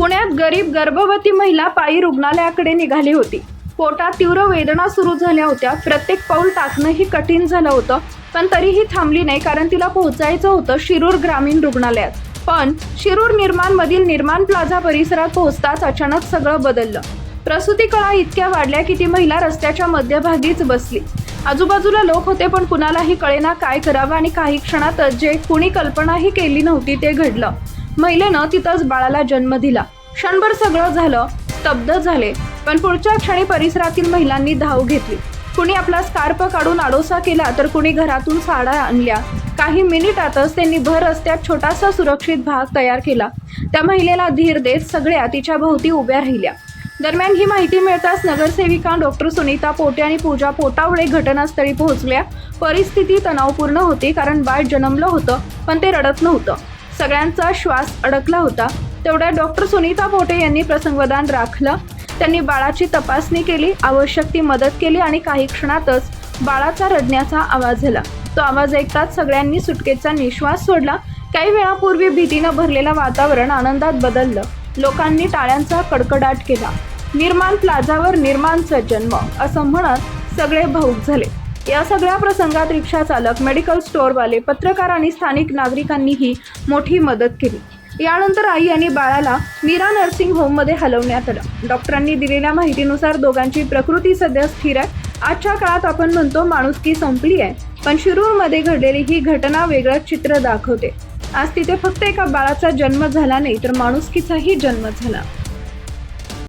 पुण्यात गरीब गर्भवती महिला पायी रुग्णालयाकडे निघाली होती. पोटात तीव्र वेदना सुरू झाल्या होत्या. प्रत्येक पाऊल टाकणंही कठीण झालं होतं, पण तरीही थांबली नाही, कारण तिला पोहोचायचं होतं शिरूर ग्रामीण रुग्णालयात. पण शिरूर निर्माणमधील निर्माण प्लाझा परिसरात पोहोचताच अचानक सगळं बदललं. प्रसूती कळा इतक्या वाढल्या की ती महिला रस्त्याच्या मध्यभागीच बसली. आजूबाजूला लोक होते, पण कुणालाही कळेना काय करावं, आणि काही क्षणातच जे कुणी कल्पनाही केली नव्हती ते घडलं. महिलेनं तिथंच बाळाला जन्म दिला. क्षणभर सगळं झालं, स्तब्ध झाले. पण पुढच्या क्षणी परिसरातील महिलांनी धाव घेतली. कुणी आपला स्कार्फ काढून आडोसा केला, तर कुणी घरातून साड्या आणल्या. काही मिनिटातच त्यांनी भर रस्त्यात छोटासा सुरक्षित भाग तयार केला. त्या महिलेला धीर देत सगळ्या तिच्या भोवती उभ्या राहिल्या. दरम्यान ही माहिती मिळताच नगरसेविका डॉक्टर सुनीता पोटे आणि पूजा पोटावळे घटनास्थळी पोहोचल्या. परिस्थिती तणावपूर्ण होती, कारण बाळ जन्मलं होतं, पण ते रडत नव्हतं. सगळ्यांचा श्वास अडकला होता. तेवढ्या डॉक्टर सुनीता पोटे यांनी प्रसंगवधान राखलं. त्यांनी बाळाची तपासणी केली, आवश्यक ती मदत केली, आणि काही क्षणातच बाळाचा रडण्याचा आवाज झाला. तो आवाज ऐकताच सगळ्यांनी सुटकेचा निश्वास सोडला. काही वेळापूर्वी भीतीनं भरलेलं वातावरण आनंदात बदललं. लोकांनी टाळ्यांचा कडकडाट केला. निर्माण प्लाझावर निर्माणचा जन्म असं म्हणत सगळे भावुक झाले. या सगळ्या प्रसंगात रिक्षा चालक, मेडिकल स्टोअरवाले, पत्रकार आणि स्थानिक नागरिकांनीही मोठी मदत केली. यानंतर आई आणि बाळाला मीरा नर्सिंग होममध्ये हलवण्यात आलं. डॉक्टरांनी दिलेल्या माहितीनुसार दोघांची प्रकृती सध्या स्थिर आहे. आजच्या काळात आपण म्हणतो माणुसकी संपली आहे, पण शिरूरमध्ये घडलेली ही घटना वेगळं चित्र दाखवते. आज तिथे फक्त एका बाळाचा जन्म झाला नाही, तर माणुसकीचाही जन्म झाला.